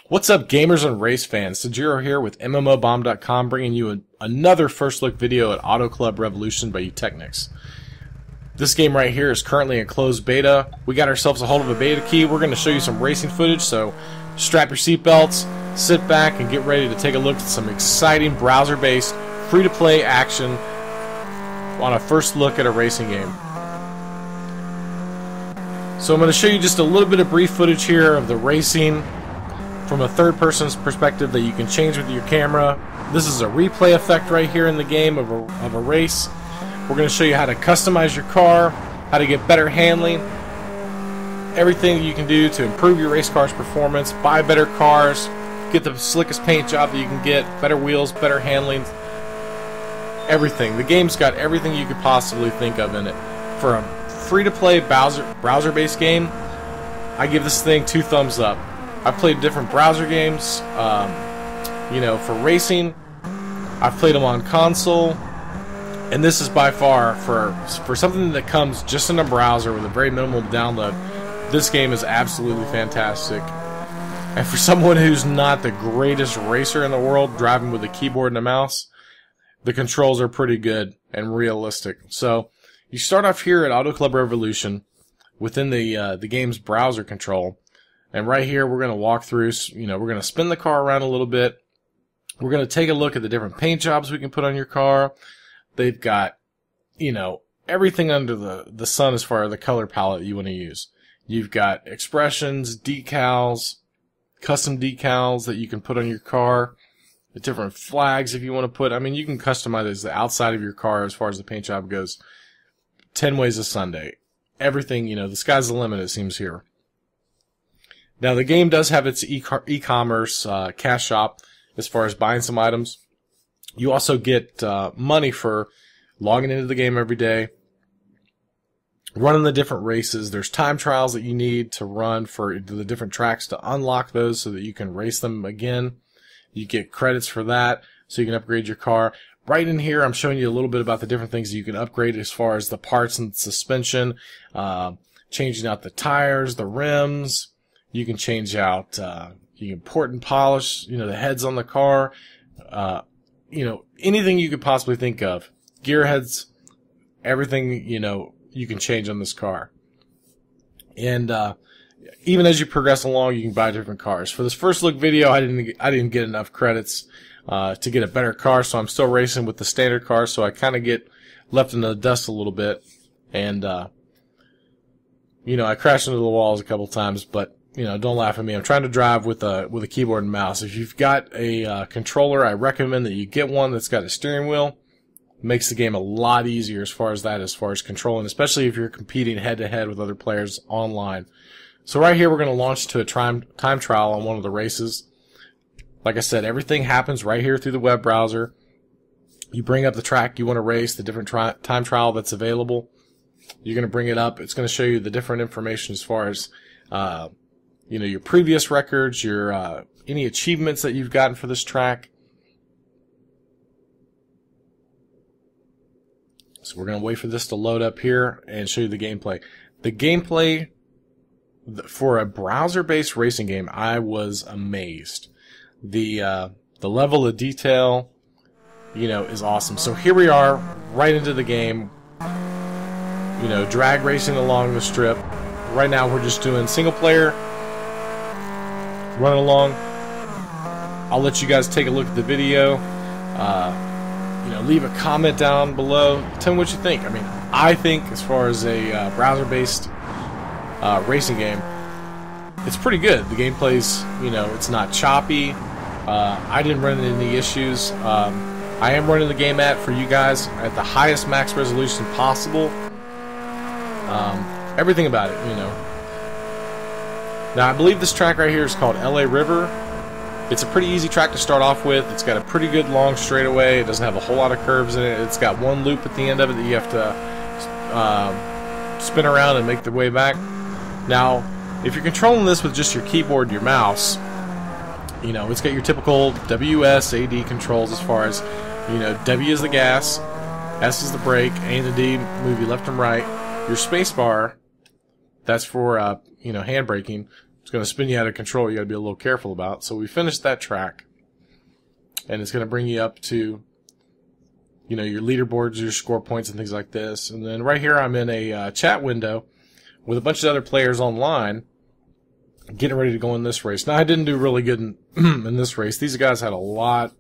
What's up, gamers and race fans? Sajiro here with MMOBomb.com, bringing you another first look video at Auto Club Revolution by Technics. This game right here is currently in closed beta. We got ourselves a hold of a beta key. We're going to show you some racing footage, so strap your seatbelts, sit back, and get ready to take a look at some exciting browser-based, free-to-play action on a first look at a racing game. So I'm going to show you just a little bit of brief footage here of the racing from a third person's perspective that you can change with your camera. This is a replay effect right here in the game of a race. We're going to show you how to customize your car, how to get better handling, everything you can do to improve your race car's performance, buy better cars, get the slickest paint job that you can get, better wheels, better handling, everything. The game's got everything you could possibly think of in it. For a free-to-play browser-based game, I give this thing 2 thumbs up. I've played different browser games, for racing. I've played them on console, and this is by far, for something that comes just in a browser with a very minimal download, this game is absolutely fantastic. And for someone who's not the greatest racer in the world, driving with a keyboard and a mouse, the controls are pretty good and realistic. So you start off here at Auto Club Revolution within the game's browser control. And right here, we're going to walk through, we're going to spin the car around a little bit. We're going to take a look at the different paint jobs we can put on your car. They've got, everything under the sun as far as the color palette you want to use. You've got expressions, decals, custom decals that you can put on your car, the different flags if you want to put. I mean, you can customize the outside of your car as far as the paint job goes. 10 ways of Sunday. Everything, the sky's the limit, it seems here. Now, the game does have its e-commerce cash shop as far as buying some items. You also get money for logging into the game every day, running the different races. There's time trials that you need to run for the different tracks to unlock those so that you can race them again. You get credits for that so you can upgrade your car. Right in here, I'm showing you a little bit about the different things that you can upgrade as far as the parts and suspension, changing out the tires, the rims. You can change out, you can port and polish, the heads on the car, anything you could possibly think of. Gear heads, everything, you can change on this car. And, even as you progress along, you can buy different cars. For this first look video, I didn't get enough credits, to get a better car, so I'm still racing with the standard car, so I kind of get left in the dust a little bit. And, I crashed into the walls a couple times, but don't laugh at me. I'm trying to drive with a keyboard and mouse. If you've got a controller, I recommend that you get one that's got a steering wheel. It makes the game a lot easier as far as controlling, especially if you're competing head-to-head with other players online. So right here, we're going to launch to a time trial on one of the races. Like I said, everything happens right here through the web browser. You bring up the track you want to race, the different time trial that's available. You're going to bring it up. It's going to show you the different information as far as your previous records, your any achievements that you've gotten for this track. So we're going to wait for this to load up here and show you the gameplay. The gameplay for a browser-based racing game, I was amazed. The level of detail, is awesome. So here we are, right into the game. Drag racing along the strip. Right now we're just doing single player. Running along. I'll let you guys take a look at the video. Leave a comment down below. Tell me what you think. I mean, I think as far as a browser-based racing game, it's pretty good. The gameplay's, it's not choppy. I didn't run into any issues. I am running the game for you guys at the highest max resolution possible. Everything about it, Now, I believe this track right here is called LA River. It's a pretty easy track to start off with. It's got a pretty good long straightaway. It doesn't have a whole lot of curves in it. It's got one loop at the end of it that you have to spin around and make the way back. Now, if you're controlling this with just your keyboard and your mouse, it's got your typical WS, AD controls as far as, W is the gas, S is the brake, A and the D move you left and right. Your space bar, that's for, hand braking. it's going to spin you out of control. You got to be a little careful about. So we finished that track, and it's going to bring you up to, you know, your leaderboards, your score points, and things like this. And then right here, I'm in a chat window with a bunch of other players online, getting ready to go in this race. Now, I didn't do really good in this race. These guys had a lot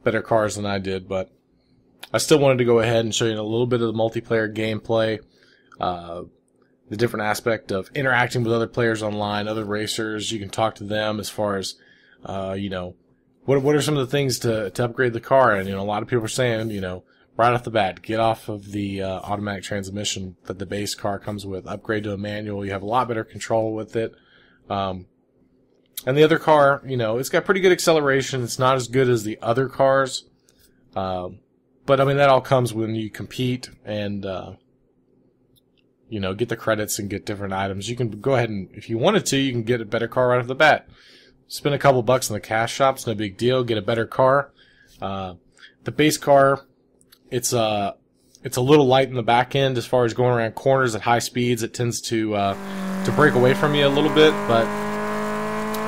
better cars than I did, but I still wanted to go ahead and show you a little bit of the multiplayer gameplay, the different aspect of interacting with other players online, other racers. You can talk to them as far as, you know, what are some of the things to upgrade the car. And, you know, a lot of people are saying, you know, right off the bat, get off of the automatic transmission that the base car comes with. Upgrade to a manual. You have a lot better control with it. And the other car, you know, it's got pretty good acceleration. It's not as good as the other cars. But, I mean, that all comes when you compete and, you know, get the credits and get different items. You can go ahead and, if you wanted to, you can get a better car right off the bat. Spend a couple bucks in the cash shops, no big deal. Get a better car. The base car, it's a little light in the back end as far as going around corners at high speeds. It tends to break away from you a little bit, but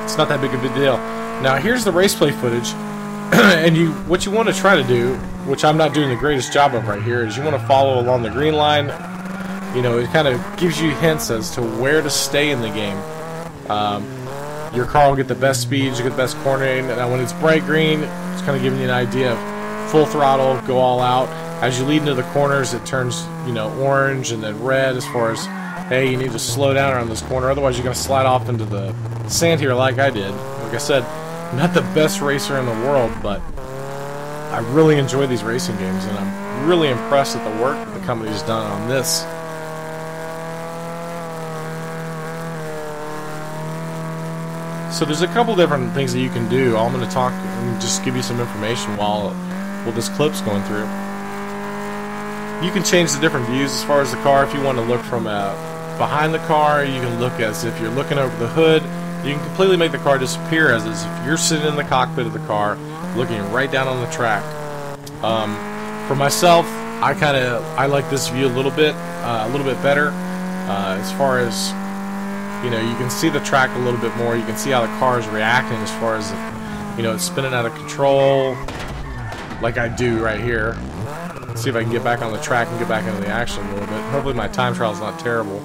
it's not that big of a deal. Now, here's the race play footage. And what you want to try to do, which I'm not doing the greatest job of right here, is you want to follow along the green line. You know, it kind of gives you hints as to where to stay in the game. Your car will get the best speeds, you get the best cornering. Now, when it's bright green, it's kind of giving you an idea of full throttle, go all out. As you lead into the corners, it turns, you know, orange and then red as far as, hey, you need to slow down around this corner, otherwise you're going to slide off into the sand here like I did. Like I said, not the best racer in the world, but I really enjoy these racing games, and I'm really impressed at the work that the company's done on this. So there's a couple different things that you can do. I'm going to talk and just give you some information while this clip's going through. You can change the different views as far as the car. If you want to look from behind the car, you can look as if you're looking over the hood. You can completely make the car disappear as if you're sitting in the cockpit of the car, looking right down on the track. For myself, I like this view a little bit better. As far as, you know, you can see the track a little bit more. You can see how the car is reacting as far as, you know, it's spinning out of control, like I do right here. Let's see if I can get back on the track and get back into the action a little bit. Hopefully my time trial is not terrible.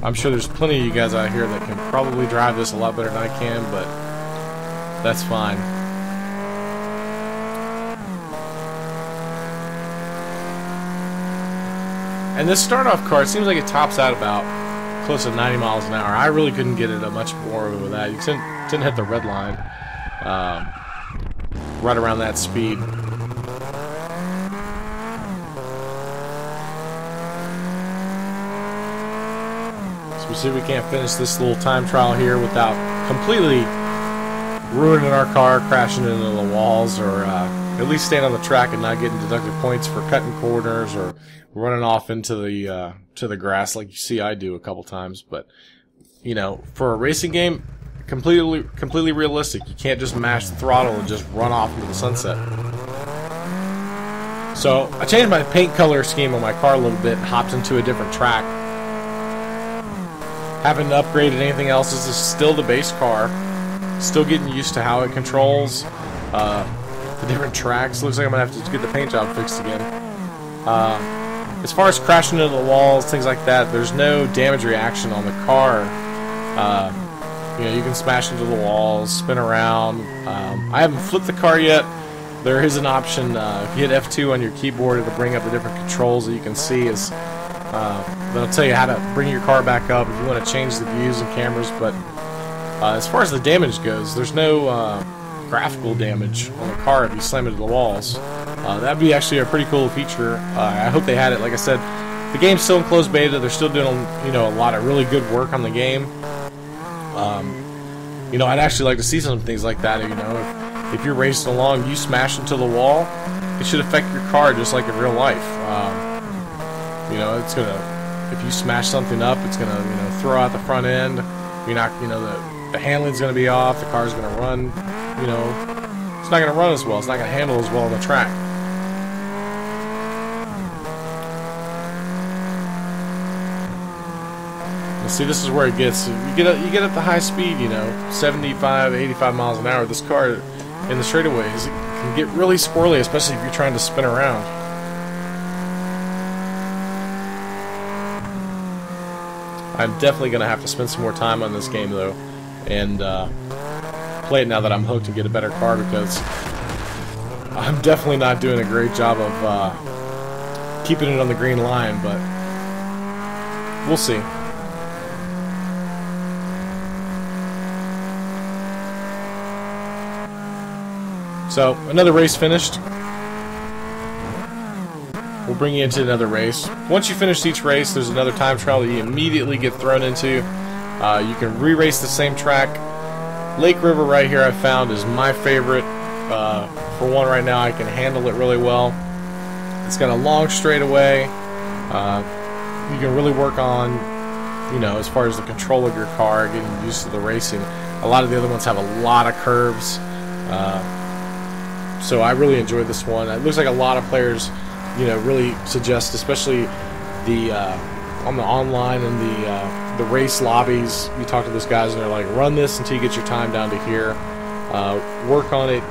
I'm sure there's plenty of you guys out here that can probably drive this a lot better than I can, but that's fine. And this start-off car, it seems like it tops out about close to 90 miles an hour. I really couldn't get it at much more with that. You didn't hit the red line right around that speed. So we see if we can't finish this little time trial here without completely ruining our car, crashing into the walls, or at least staying on the track and not getting deducted points for cutting corners or running off into the grass like you see I do a couple times. But, you know, for a racing game, completely realistic. You can't just mash the throttle and just run off into the sunset. So I changed my paint color scheme on my car a little bit and hopped into a different track. Haven't upgraded anything else. This is still the base car. Still getting used to how it controls the different tracks. Looks like I'm going to have to get the paint job fixed again. As far as crashing into the walls, things like that, there's no damage reaction on the car. You know, you can smash into the walls, spin around. I haven't flipped the car yet. There is an option, if you hit F2 on your keyboard, it'll bring up the different controls that you can see. That'll tell you how to bring your car back up if you want to change the views and cameras. But as far as the damage goes, there's no graphical damage on the car if you slam into the walls. That'd be actually a pretty cool feature. I hope they had it. Like I said, the game's still in closed beta. They're still doing, you know, a lot of really good work on the game. You know, I'd actually like to see some things like that. You know, if you're racing along, you smash into the wall, it should affect your car just like in real life. You know, it's gonna, if you smash something up, it's gonna, you know, throw out the front end. You're not, you know, the handling's gonna be off. The car's gonna run, you know, it's not gonna run as well. It's not gonna handle as well on the track. And see, this is where it gets. You get up to high speed, you know, 75, 85 miles an hour. This car in the straightaways, it can get really squirrely, especially if you're trying to spin around. I'm definitely going to have to spend some more time on this game, though, and play it now that I'm hooked and get a better car, because I'm definitely not doing a great job of keeping it on the green line, but we'll see. So, another race finished. We'll bring you into another race. Once you finish each race, there's another time trial that you immediately get thrown into. You can re-race the same track. Lake River right here I found is my favorite. For one, right now I can handle it really well. It's got a long straightaway. You can really work on, you know, as far as the control of your car, getting used to the racing. A lot of the other ones have a lot of curves. So I really enjoyed this one. It looks like a lot of players, you know, really suggest, especially the on the online and the race lobbies. You talk to those guys and they're like, run this until you get your time down to here. Work on it.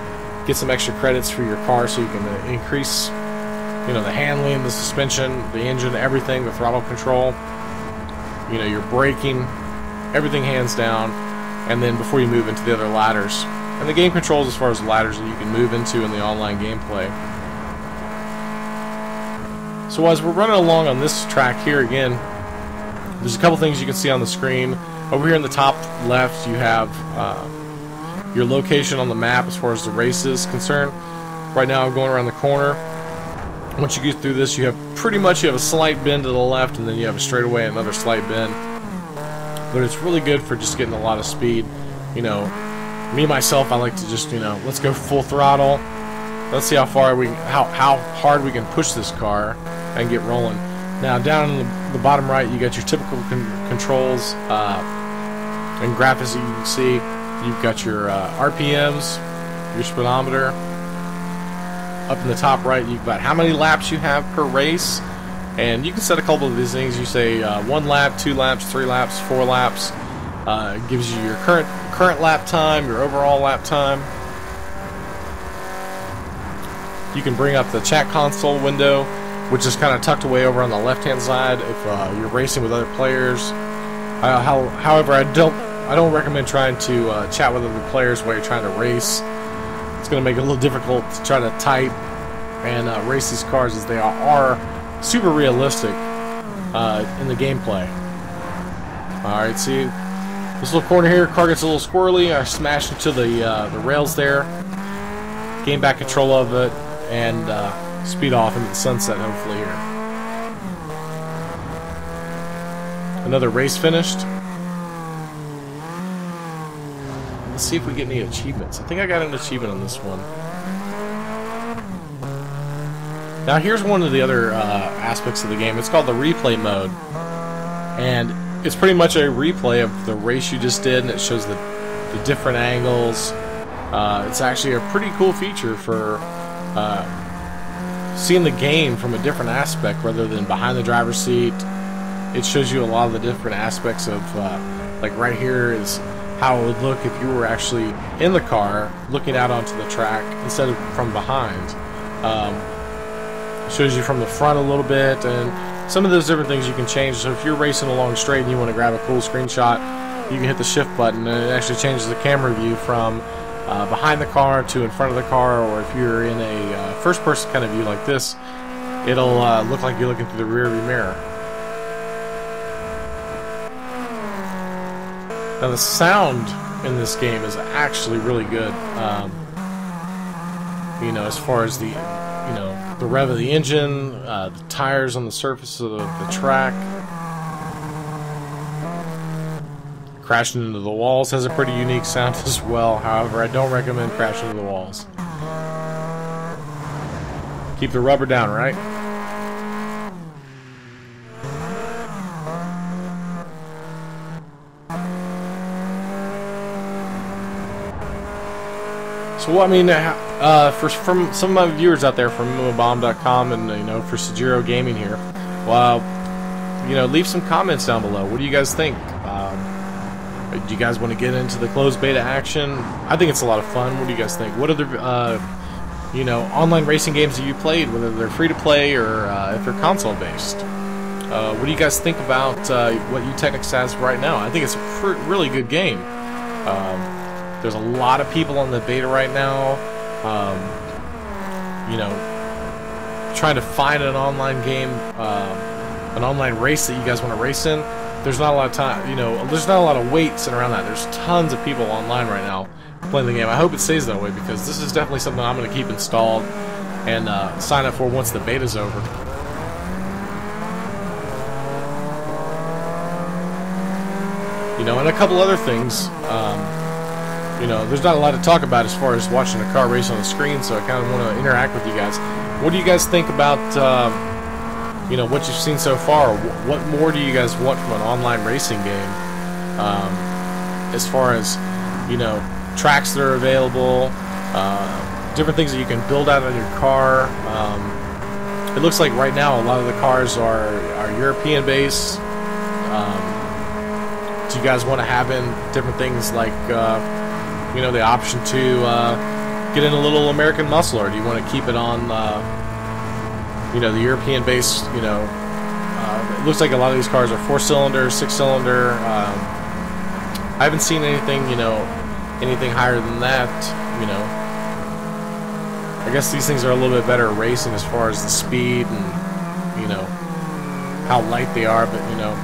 Get some extra credits for your car so you can increase, you know, the handling, the suspension, the engine, everything, the throttle control. You know, your braking, everything hands down. And then before you move into the other ladders. And the game controls as far as ladders that you can move into in the online gameplay. So as we're running along on this track here again, there's a couple things you can see on the screen. Over here in the top left you have your location on the map as far as the race is concerned. Right now I'm going around the corner. Once you get through this, you have a slight bend to the left, and then you have a straightaway and another slight bend. But it's really good for just getting a lot of speed. You know, me myself, I like to just, you know, let's go full throttle. Let's see how hard we can push this car and get rolling. Now down in the bottom right, you got your typical controls and graphics that you can see. You've got your RPMs, your speedometer. Up in the top right, you've got how many laps you have per race, and you can set a couple of these things. You say 1 lap, 2 laps, 3 laps, 4 laps. It gives you your current lap time, your overall lap time. You can bring up the chat console window, which is kind of tucked away over on the left-hand side if you're racing with other players. However, I don't recommend trying to chat with other players while you're trying to race. It's going to make it a little difficult to try to type and race these cars, as they are super realistic in the gameplay. Alright, see, this little corner here, car gets a little squirrely. I smashed into the rails there. Gain back control of it and speed off into the sunset, hopefully here. Another race finished. Let's see if we get any achievements. I think I got an achievement on this one. Now here's one of the other aspects of the game. It's called the replay mode. And it's pretty much a replay of the race you just did, and it shows the different angles. It's actually a pretty cool feature for seeing the game from a different aspect rather than behind the driver's seat. It shows you a lot of the different aspects of, like right here is how it would look if you were actually in the car looking out onto the track instead of from behind. It shows you from the front a little bit, and some of those different things you can change. So if you're racing along straight and you want to grab a cool screenshot, you can hit the shift button and it actually changes the camera view from behind the car to in front of the car. Or if you're in a first person kind of view like this, it'll look like you're looking through the rear view mirror. Now the sound in this game is actually really good. You know, as far as the rev of the engine, the tires on the surface of the track. Crashing into the walls has a pretty unique sound as well. However, I don't recommend crashing into the walls. Keep the rubber down, right? So, I mean, from some of my viewers out there from MMOBomb.com and, you know, for Sajiro Gaming here, well, you know, leave some comments down below. What do you guys think? Do you guys want to get into the closed beta action? I think it's a lot of fun. What do you guys think? What other, you know, online racing games have you played, whether they're free to play or if they're console based? What do you guys think about what Utechnics has right now? I think it's a really good game. There's a lot of people on the beta right now. You know, trying to find an online game, an online race that you guys want to race in. There's not a lot of time, you know, there's not a lot of wait sitting around that. There's tons of people online right now playing the game. I hope it stays that way because this is definitely something I'm going to keep installed and sign up for once the beta's over. You know, and a couple other things. You know, there's not a lot to talk about as far as watching a car race on the screen, so I kind of want to interact with you guys. What do you guys think about, you know, what you've seen so far? What more do you guys want from an online racing game? As far as, you know, tracks that are available, different things that you can build out on your car. It looks like right now a lot of the cars are European based. Do you guys want to have in different things like, you know, the option to get in a little American muscle, or do you want to keep it on, you know, the European based, you know, it looks like a lot of these cars are 4-cylinder, 6-cylinder. I haven't seen anything, you know, anything higher than that, you know. I guess these things are a little bit better at racing as far as the speed and, you know, how light they are, but, you know,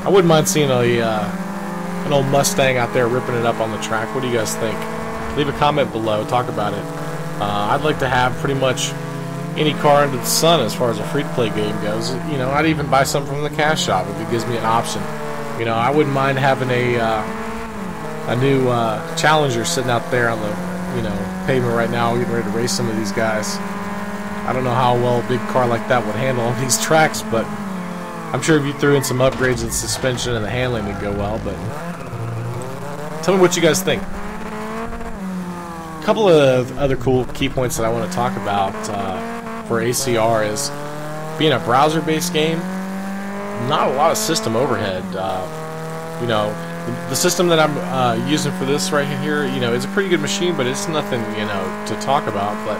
I wouldn't mind seeing an old Mustang out there ripping it up on the track. What do you guys think? Leave a comment below, talk about it. I'd like to have pretty much any car under the sun as far as a free-to-play game goes. You know, I'd even buy some from the cash shop if it gives me an option. You know, I wouldn't mind having a new Challenger sitting out there on the, you know, pavement right now, getting ready to race some of these guys. I don't know how well a big car like that would handle on these tracks, but I'm sure if you threw in some upgrades in the suspension and the handling, it'd go well. But tell me what you guys think. A couple of other cool key points that I want to talk about for ACR is being a browser-based game. Not a lot of system overhead. You know, the system that I'm using for this right here, you know, it's a pretty good machine, but it's nothing, you know, to talk about. But,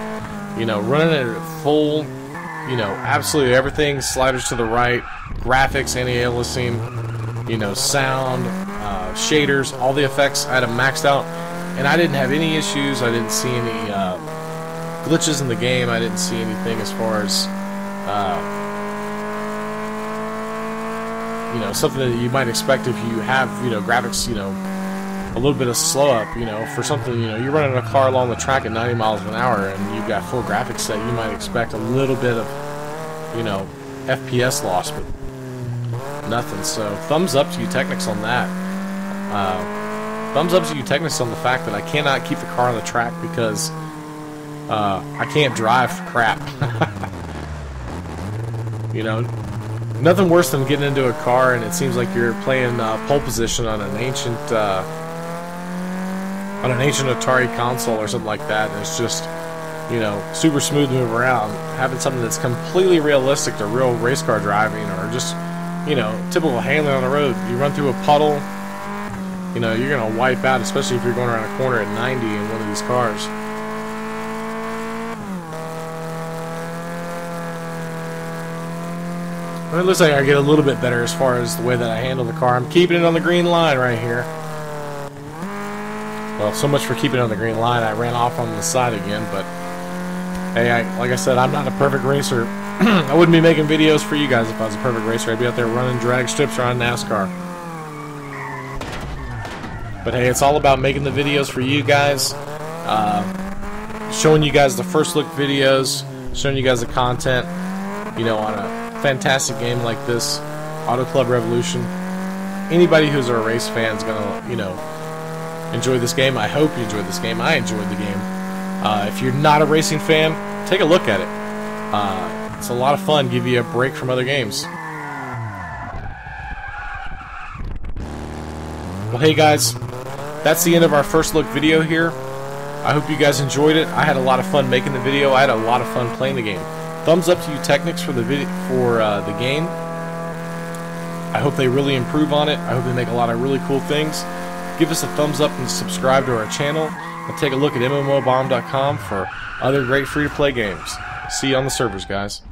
you know, running it at full, you know, absolutely everything, sliders to the right, graphics, anti-aliasing, you know, sound, shaders, all the effects, I had them maxed out, and I didn't have any issues. I didn't see any glitches in the game. I didn't see anything as far as, you know, something that you might expect if you have, you know, graphics, you know, a little bit of slow up, you know, for something, you know, you're running a car along the track at 90 miles an hour and you've got full graphics set, you might expect a little bit of, you know, FPS loss, but nothing. So thumbs up to Utechnics on that. Thumbs up to Utechnics on the fact that I cannot keep the car on the track because I can't drive for crap. You know, nothing worse than getting into a car and it seems like you're playing pole position on an ancient Atari console or something like that, and it's just, you know, super smooth to move around. Having something that's completely realistic to real race car driving, or just, you know, typical handling on the road. You run through a puddle, you know, you're gonna wipe out, especially if you're going around a corner at 90 in one of these cars. Well, it looks like I get a little bit better as far as the way that I handle the car. I'm keeping it on the green line right here. Well, so much for keeping it on the green line. I ran off on the side again, but hey, like I said, I'm not a perfect racer. I wouldn't be making videos for you guys if I was a perfect racer. I'd be out there running drag strips around NASCAR. But hey, it's all about making the videos for you guys, showing you guys the first look videos, showing you guys the content, you know, on a fantastic game like this, Auto Club Revolution. Anybody who's a race fan is gonna, you know, enjoy this game. I hope you enjoyed this game. I enjoyed the game. If you're not a racing fan, take a look at it. It's a lot of fun. Give you a break from other games. Well, hey guys, that's the end of our first look video here. I hope you guys enjoyed it. I had a lot of fun making the video. I had a lot of fun playing the game. Thumbs up to Utechnics for the video, for the game. I hope they really improve on it. I hope they make a lot of really cool things. Give us a thumbs up and subscribe to our channel. And take a look at MMOBomb.com for other great free-to-play games. See you on the servers, guys.